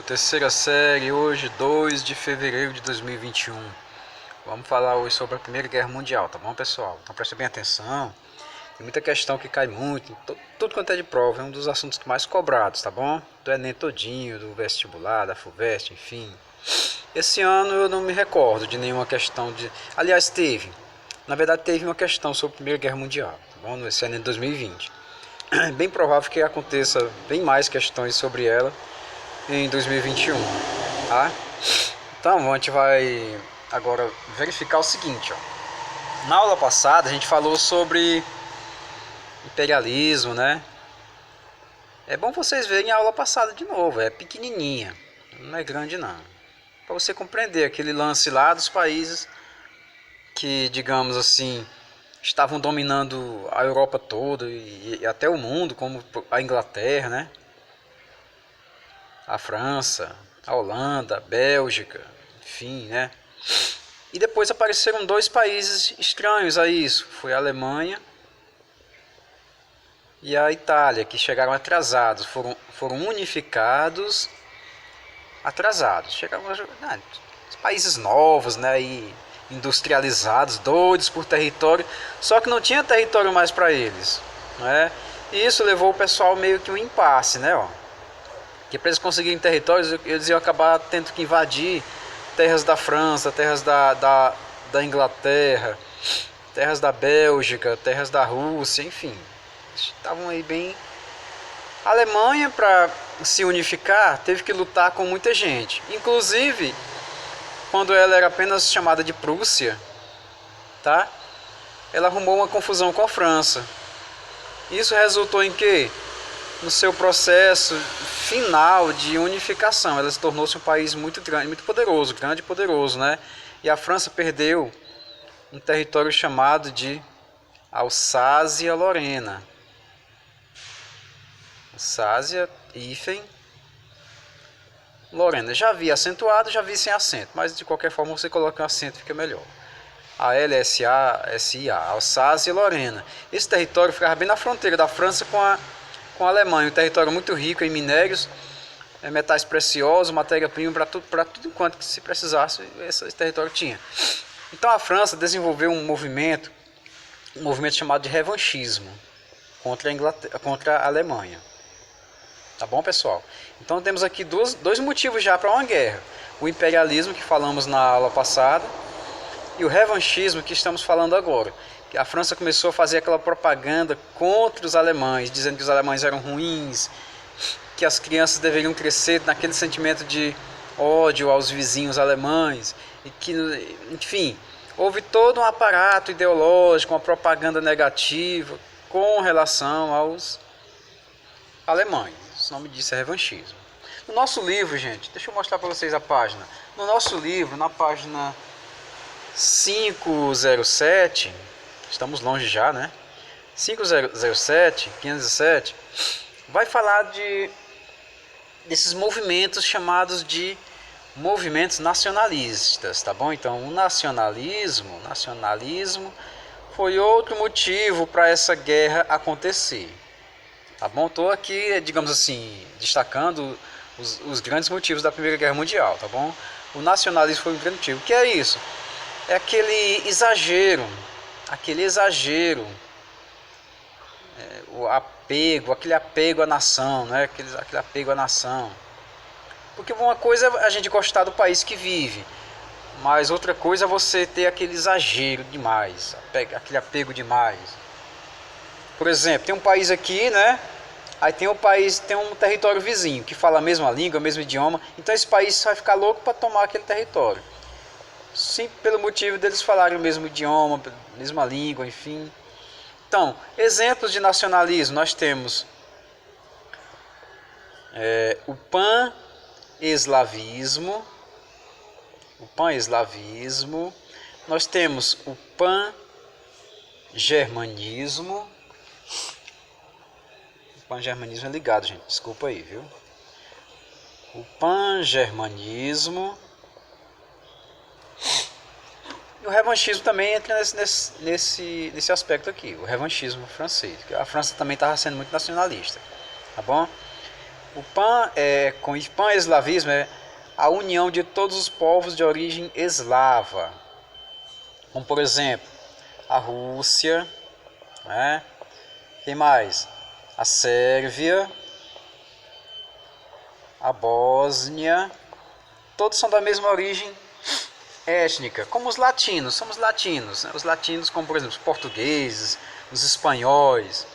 Terceira série, hoje 2 de fevereiro de 2021. Vamos falar hoje sobre a Primeira Guerra Mundial, tá bom, pessoal? Então presta bem atenção. Tem muita questão que cai muito, tudo quanto é de prova, é um dos assuntos mais cobrados, tá bom? Do Enem todinho, do vestibular, da FUVEST, enfim. Esse ano eu não me recordo de nenhuma questão de... Aliás, na verdade teve uma questão sobre a Primeira Guerra Mundial, tá bom? Nesse ano de 2020. É bem provável que aconteça bem mais questões sobre ela em 2021, tá? Então a gente vai agora verificar o seguinte, ó. Na aula passada a gente falou sobre imperialismo, né? É bom vocês verem a aula passada de novo, é pequenininha, não é grande não. Para você compreender aquele lance lá dos países que, digamos assim, estavam dominando a Europa toda e até o mundo, como a Inglaterra, né? A França, a Holanda, a Bélgica, enfim, né? E depois apareceram dois países estranhos a isso, foi a Alemanha e a Itália, que chegaram atrasados, foram unificados atrasados. Chegaram países novos, né, e industrializados, doidos por território, só que não tinha território mais para eles, né? E isso levou o pessoal meio que um impasse, né, ó. Que para eles conseguirem territórios, eles iam acabar tendo que invadir terras da França, terras da Inglaterra, terras da Bélgica, terras da Rússia, enfim. Estavam aí bem... A Alemanha, para se unificar, teve que lutar com muita gente. Inclusive, quando ela era apenas chamada de Prússia, tá? Ela arrumou uma confusão com a França. Isso resultou em quê? No seu processo final de unificação, ela se tornou-se um país muito grande, muito poderoso, grande e poderoso, né? E a França perdeu um território chamado de Alsácia-Lorena. Alsácia, hífen, Lorena. Já vi acentuado, já vi sem acento, mas de qualquer forma você coloca um acento, fica melhor. A-L-S-A-S-I-A, Alsácia-Lorena. Esse território ficava bem na fronteira da França com a Alemanha, um território muito rico em minérios, metais preciosos, matéria-prima, para tudo enquanto que se precisasse, esse território tinha. Então a França desenvolveu um movimento chamado de revanchismo contra a Alemanha. Tá bom, pessoal? Então temos aqui dois motivos já para uma guerra. O imperialismo, que falamos na aula passada, e o revanchismo, que estamos falando agora. Que a França começou a fazer aquela propaganda contra os alemães, dizendo que os alemães eram ruins, que as crianças deveriam crescer naquele sentimento de ódio aos vizinhos alemães, e que, enfim, houve todo um aparato ideológico, uma propaganda negativa com relação aos alemães. O nome disso é revanchismo. No nosso livro, gente, deixa eu mostrar para vocês a página. No nosso livro, na página 507, estamos longe já, né? 507, 507, vai falar desses movimentos chamados de movimentos nacionalistas, tá bom? Então, o nacionalismo foi outro motivo para essa guerra acontecer, tá bom? Estou aqui, digamos assim, destacando os grandes motivos da Primeira Guerra Mundial, tá bom? O nacionalismo foi um grande motivo. O que é isso? É aquele exagero, aquele apego à nação, né? Aquele apego à nação. Porque uma coisa é a gente gostar do país que vive, mas outra coisa é você ter aquele exagero demais, aquele apego demais. Por exemplo, tem um país aqui, né? Aí tem um território vizinho que fala a mesma língua, o mesmo idioma, então esse país vai ficar louco para tomar aquele território. Sim, pelo motivo deles falarem o mesmo idioma, a mesma língua, enfim. Então, exemplos de nacionalismo, nós temos o pan-eslavismo, nós temos o pan-germanismo. O pan-germanismo é ligado, gente, desculpa aí, viu? O pan-germanismo. O revanchismo também entra nesse aspecto aqui, o revanchismo francês. A França também estava sendo muito nacionalista, tá bom? O pan-eslavismo é a união de todos os povos de origem eslava, como por exemplo a Rússia, né? Quem mais? A Sérvia, a Bósnia, todos são da mesma origem étnica, como os latinos, somos latinos, né? Os latinos, como por exemplo os portugueses, os espanhóis,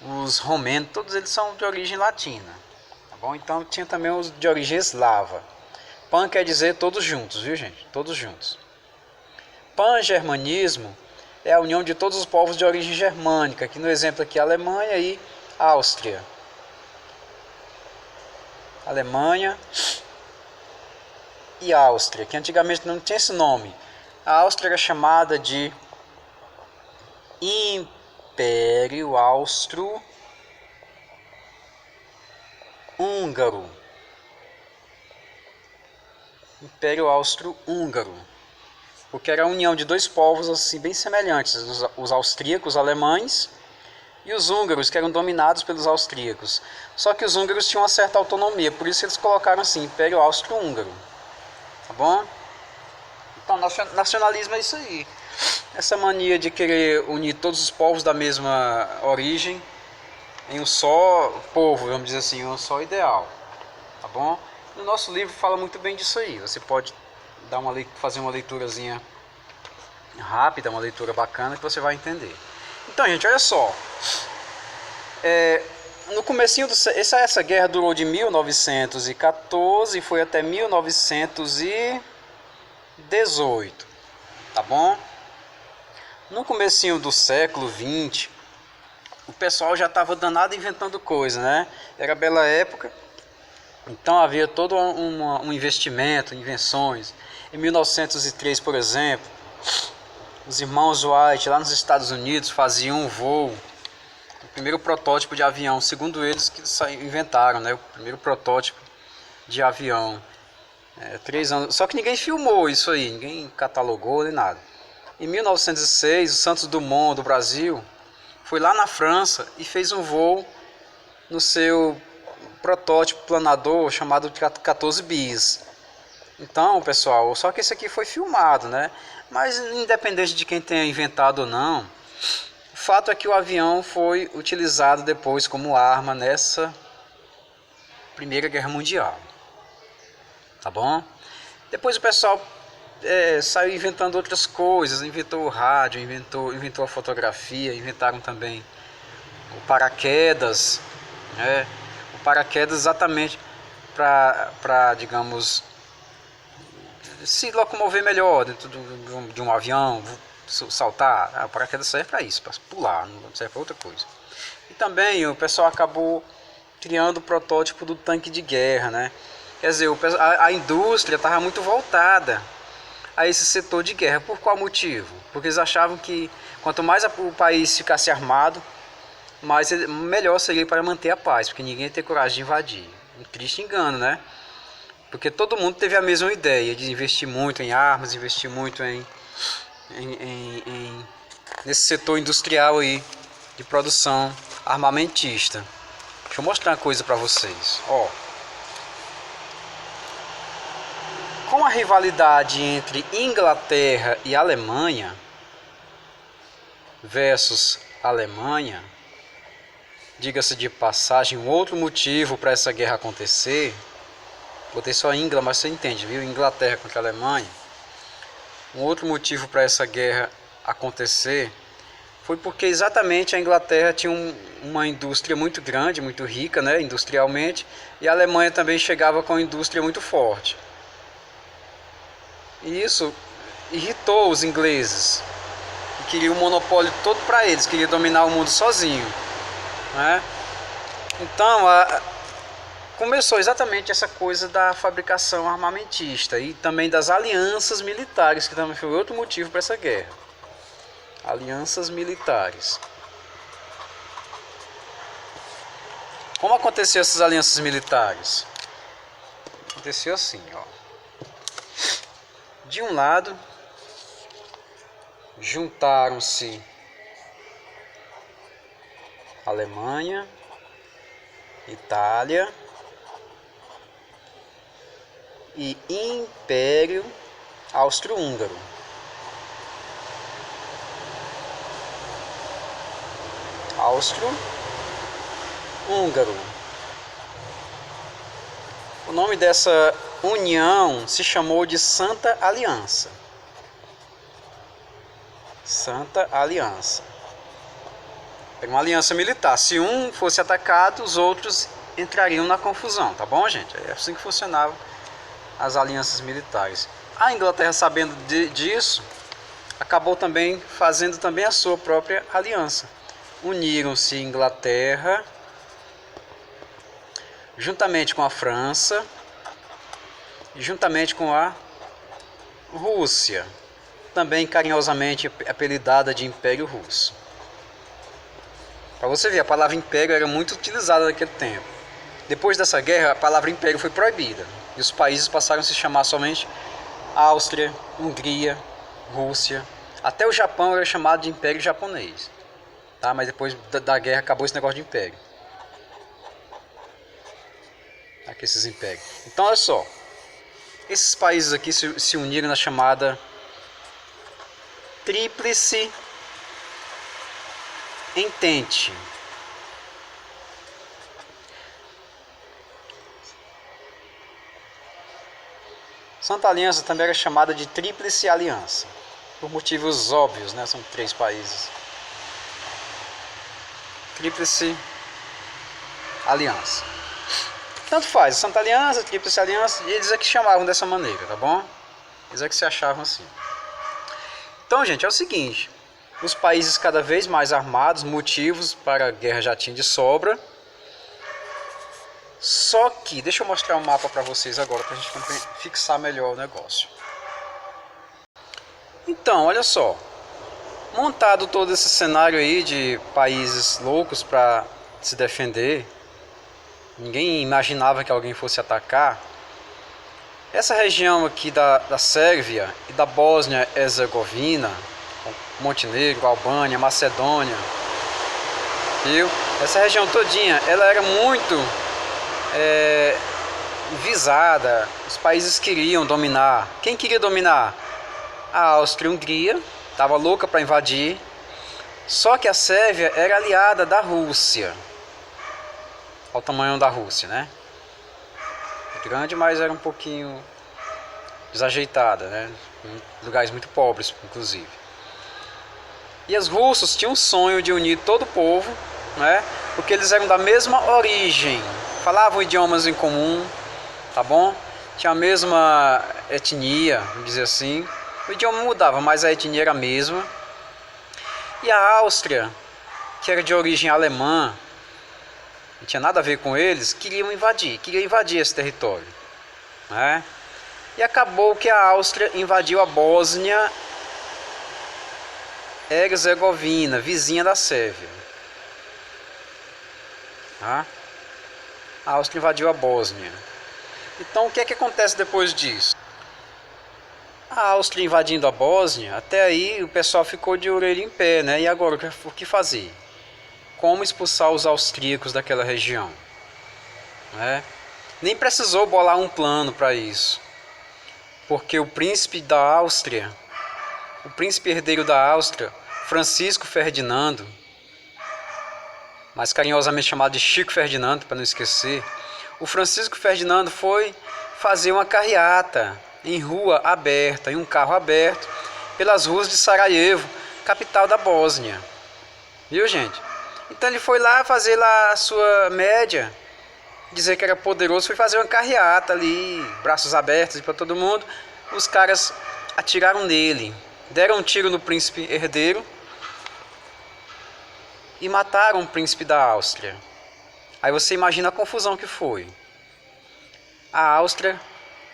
os romenos, todos eles são de origem latina, tá bom? Então tinha também os de origem eslava. Pan quer dizer todos juntos, viu gente? Todos juntos. Pan-germanismo é a união de todos os povos de origem germânica, aqui no exemplo aqui Alemanha e Áustria. Alemanha e Áustria, que antigamente não tinha esse nome. A Áustria era chamada de Império Austro-Húngaro. Império Austro-Húngaro. Porque era a união de dois povos assim bem semelhantes, os austríacos, os alemães, e os húngaros, que eram dominados pelos austríacos. Só que os húngaros tinham uma certa autonomia, por isso eles colocaram assim, Império Austro-Húngaro. Tá bom? Então, nacionalismo é isso aí. Essa mania de querer unir todos os povos da mesma origem em um só povo, vamos dizer assim, um só ideal. Tá bom? No nosso livro fala muito bem disso aí. Você pode fazer uma leiturazinha rápida, uma leitura bacana que você vai entender. Então, gente, olha só. No comecinho essa guerra durou de 1914 e foi até 1918, tá bom? No comecinho do século 20, o pessoal já estava danado inventando coisa, né? Era bela época, então havia todo um investimento, invenções. Em 1903, por exemplo, os irmãos Wright, lá nos Estados Unidos, faziam um voo, o primeiro protótipo de avião, segundo eles que inventaram, né? O primeiro protótipo de avião. 3 anos, só que ninguém filmou isso aí, ninguém catalogou nem nada. Em 1906, o Santos Dumont do Brasil foi lá na França e fez um voo no seu protótipo planador chamado 14 bis. Então, pessoal, só que esse aqui foi filmado, né? Mas independente de quem tenha inventado ou não, o fato é que o avião foi utilizado depois como arma nessa Primeira Guerra Mundial. Tá bom? Depois o pessoal saiu inventando outras coisas, inventou o rádio, inventou a fotografia, inventaram também o paraquedas, né? O paraquedas exatamente para, digamos, se locomover melhor dentro de um avião, saltar. O paraquedas serve para isso, para pular, não serve para outra coisa. E também o pessoal acabou criando o protótipo do tanque de guerra, né? Quer dizer, a indústria estava muito voltada a esse setor de guerra. Por qual motivo? Porque eles achavam que quanto mais o país ficasse armado, melhor seria para manter a paz, porque ninguém ia ter coragem de invadir. Um triste engano, né? Porque todo mundo teve a mesma ideia de investir muito em armas, investir muito nesse setor industrial aí de produção armamentista. Deixa eu mostrar uma coisa para vocês. Ó, com a rivalidade entre Inglaterra e Alemanha versus Alemanha, diga-se de passagem, um outro motivo para essa guerra acontecer, botei só Inglaterra, mas você entende, viu? Inglaterra contra a Alemanha. Um outro motivo para essa guerra acontecer foi porque exatamente a Inglaterra tinha uma indústria muito grande, muito rica, né, industrialmente, e a Alemanha também chegava com uma indústria muito forte. E isso irritou os ingleses, que queriam o monopólio todo para eles, queriam dominar o mundo sozinho, né? Então começou exatamente essa coisa da fabricação armamentista e também das alianças militares, que também foi outro motivo para essa guerra. Alianças militares. Como aconteceu essas alianças militares? Aconteceu assim, ó. De um lado, juntaram-se Alemanha, Itália e Império Austro-Húngaro. Austro-Húngaro. O nome dessa união se chamou de Santa Aliança. Santa Aliança. Era uma aliança militar. Se um fosse atacado, os outros entrariam na confusão, tá bom, gente? É assim que funcionavam as alianças militares. A Inglaterra, sabendo disso, acabou também fazendo também a sua própria aliança. Uniram-se Inglaterra juntamente com a França e juntamente com a Rússia, também carinhosamente apelidada de Império Russo. Para você ver, a palavra império era muito utilizada naquele tempo. Depois dessa guerra, a palavra império foi proibida e os países passaram a se chamar somente Áustria, Hungria, Rússia. Até o Japão era chamado de Império Japonês. Tá? Mas depois da guerra acabou esse negócio de império. Aqui esses impérios. Então olha só. Esses países aqui se uniram na chamada Tríplice Entente. Santa Aliança também era chamada de Tríplice Aliança, por motivos óbvios, né? São 3 países. Tríplice Aliança. Tanto faz, Santa Aliança, Tríplice Aliança, e eles é que chamavam dessa maneira, tá bom? Eles é que se achavam assim. Então, gente, é o seguinte: os países cada vez mais armados, motivos para a guerra já tinha de sobra. Só que, deixa eu mostrar um mapa para vocês agora, para a gente fixar melhor o negócio. Então, olha só. Montado todo esse cenário aí de países loucos para se defender, ninguém imaginava que alguém fosse atacar. Essa região aqui da Sérvia e da Bósnia-Herzegovina, Montenegro, Albânia, Macedônia, viu? Essa região todinha, ela era muito visada. Os países queriam dominar. Quem queria dominar? A Áustria-Hungria estava louca para invadir. Só que a Sérvia era aliada da Rússia. Olha o tamanho da Rússia, né? Grande, mas era um pouquinho desajeitada, né? Em lugares muito pobres, inclusive. E os russos tinham um sonho de unir todo o povo, né? Porque eles eram da mesma origem, falavam idiomas em comum, tá bom? Tinha a mesma etnia, vamos dizer assim. O idioma mudava, mas a etnia era a mesma. E a Áustria, que era de origem alemã, não tinha nada a ver com eles, queria invadir esse território, né? E acabou que a Áustria invadiu a Bósnia-Herzegovina, vizinha da Sérvia. Tá? A Áustria invadiu a Bósnia. Então o que é que acontece depois disso? A Áustria invadindo a Bósnia, até aí o pessoal ficou de orelha em pé, né? E agora o que fazer? Como expulsar os austríacos daquela região, né? Nem precisou bolar um plano para isso, porque o príncipe da Áustria, o príncipe herdeiro da Áustria, Francisco Ferdinando, mais carinhosamente chamado de Chico Ferdinando, para não esquecer, o Francisco Ferdinando foi fazer uma carreata em rua aberta, em um carro aberto, pelas ruas de Sarajevo, capital da Bósnia. Viu, gente? Então ele foi lá fazer lá a sua média, dizer que era poderoso, foi fazer uma carreata ali, braços abertos para todo mundo. Os caras atiraram nele, deram um tiro no príncipe herdeiro e mataram o príncipe da Áustria. Aí você imagina a confusão que foi. A Áustria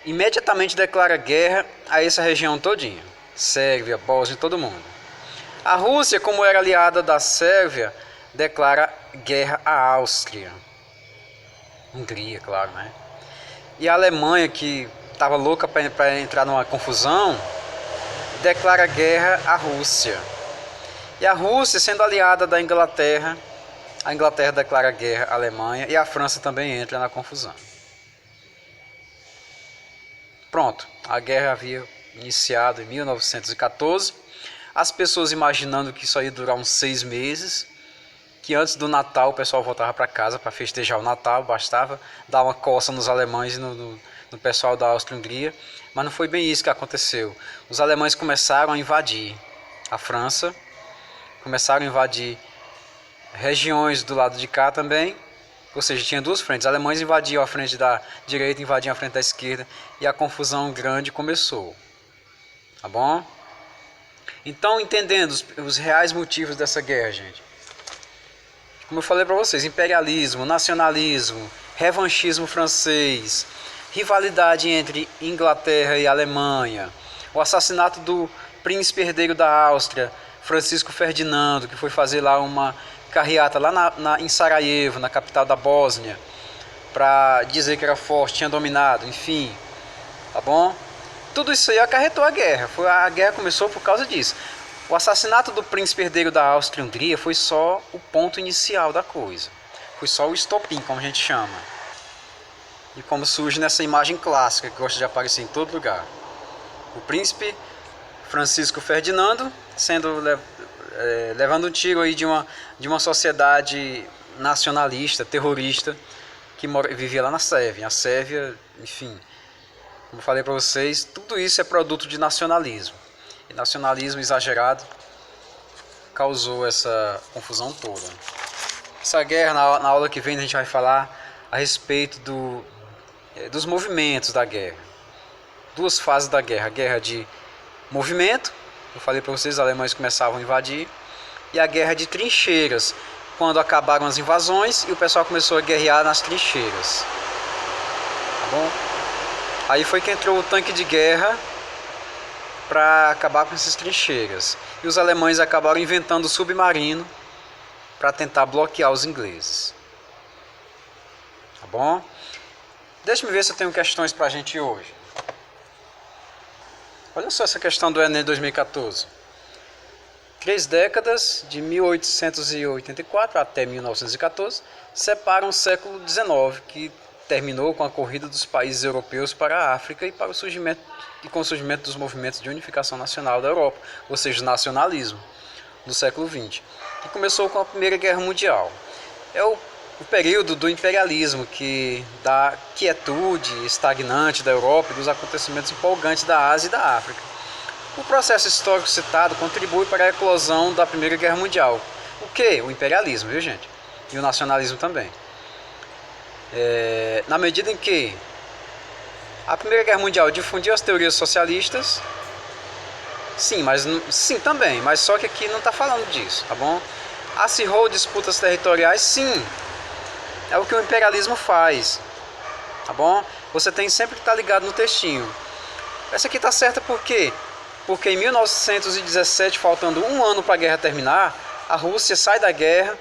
imediatamente declara guerra a essa região todinha, Sérvia, Bósnia, todo mundo. A Rússia, como era aliada da Sérvia, declara guerra à Áustria. Hungria, claro, né? E a Alemanha, que estava louca para entrar numa confusão, declara guerra à Rússia. E a Rússia, sendo aliada da Inglaterra, a Inglaterra declara guerra à Alemanha e a França também entra na confusão. Pronto, a guerra havia iniciado em 1914. As pessoas imaginando que isso ia durar uns 6 meses, que antes do Natal o pessoal voltava para casa para festejar o Natal, bastava dar uma coça nos alemães e no pessoal da Áustria-Hungria, mas não foi bem isso que aconteceu. Os alemães começaram a invadir a França, começaram a invadir regiões do lado de cá também, ou seja, tinha duas frentes. Os alemães invadiam a frente da direita, invadiam a frente da esquerda, e a confusão grande começou. Tá bom? Então, entendendo os reais motivos dessa guerra, gente. Como eu falei para vocês, imperialismo, nacionalismo, revanchismo francês, rivalidade entre Inglaterra e Alemanha, o assassinato do príncipe herdeiro da Áustria, Francisco Ferdinando, que foi fazer lá uma carreata lá em Sarajevo, na capital da Bósnia, para dizer que era forte, tinha dominado, enfim, tá bom? Tudo isso aí acarretou a guerra. A guerra começou por causa disso. O assassinato do príncipe herdeiro da Áustria-Hungria foi só o ponto inicial da coisa. Foi só o estopim, como a gente chama. E como surge nessa imagem clássica que gosta de aparecer em todo lugar. O príncipe Francisco Ferdinando levando um tiro aí de uma sociedade nacionalista, terrorista, que vivia lá na Sérvia. A Sérvia, enfim, como falei para vocês, tudo isso é produto de nacionalismo. E nacionalismo exagerado causou essa confusão toda. Essa guerra, na aula que vem, a gente vai falar a respeito dos movimentos da guerra. Duas fases da guerra. A guerra de movimento, eu falei para vocês, os alemães começavam a invadir. E a guerra de trincheiras, quando acabaram as invasões e o pessoal começou a guerrear nas trincheiras. Tá bom? Aí foi que entrou o tanque de guerra para acabar com essas trincheiras. E os alemães acabaram inventando o submarino para tentar bloquear os ingleses. Tá bom? Deixa-me ver se eu tenho questões para a gente hoje. Olha só essa questão do Enem 2014. 3 décadas, de 1884 até 1914, separam o século XIX, que terminou com a corrida dos países europeus para a África e para o surgimento dos movimentos de unificação nacional da Europa, ou seja, nacionalismo, do século XX, que começou com a Primeira Guerra Mundial. É o período do imperialismo, que dá quietude estagnante da Europa e dos acontecimentos empolgantes da Ásia e da África. O processo histórico citado contribui para a eclosão da Primeira Guerra Mundial. O que? O imperialismo, viu, gente? E o nacionalismo também. Na medida em que a Primeira Guerra Mundial difundiu as teorias socialistas, sim também, mas só que aqui não está falando disso, tá bom? Acirrou disputas territoriais, sim, é o que o imperialismo faz, tá bom? Você tem sempre que estar ligado no textinho. Essa aqui está certa por quê? Porque em 1917, faltando um ano para a guerra terminar, a Rússia sai da guerra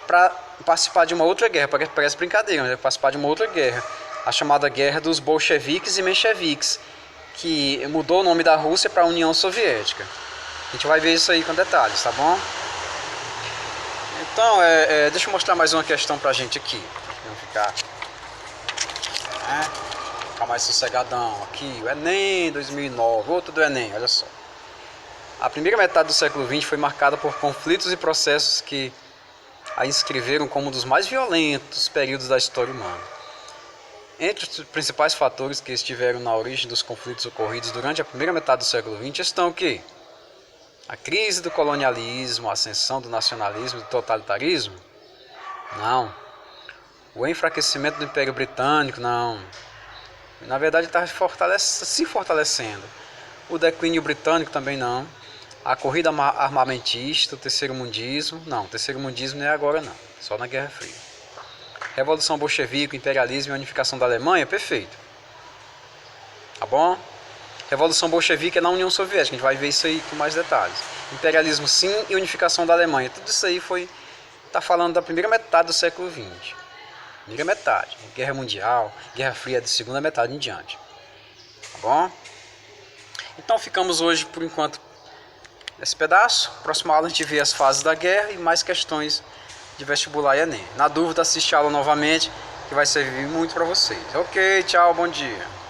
para participar de uma outra guerra, parece brincadeira, mas participar de uma outra guerra, a chamada Guerra dos Bolcheviques e Mencheviques, que mudou o nome da Rússia para a União Soviética. A gente vai ver isso aí com detalhes, tá bom? Então, deixa eu mostrar mais uma questão pra gente aqui. Vamos ficar mais sossegadão aqui. O Enem 2009, outro do Enem, olha só. A primeira metade do século XX foi marcada por conflitos e processos que a inscreveram como um dos mais violentos períodos da história humana. Entre os principais fatores que estiveram na origem dos conflitos ocorridos durante a primeira metade do século XX estão o quê? A crise do colonialismo, a ascensão do nacionalismo e do totalitarismo? Não. O enfraquecimento do Império Britânico? Não. Na verdade está se fortalecendo. O declínio britânico também não. A corrida armamentista, o terceiro mundismo? Não, o terceiro mundismo não é agora não, só na Guerra Fria. Revolução bolchevique, imperialismo e unificação da Alemanha? Perfeito. Tá bom? Revolução bolchevique é na União Soviética, a gente vai ver isso aí com mais detalhes. Imperialismo sim e unificação da Alemanha. Tudo isso aí está falando da primeira metade do século XX. Primeira metade. Guerra Mundial, Guerra Fria de segunda metade em diante. Tá bom? Então ficamos hoje, por enquanto, nesse pedaço. Próxima aula a gente vê as fases da guerra e mais questões de vestibular e Enem. Na dúvida, assiste a aula novamente, que vai servir muito para vocês. Ok, tchau, bom dia.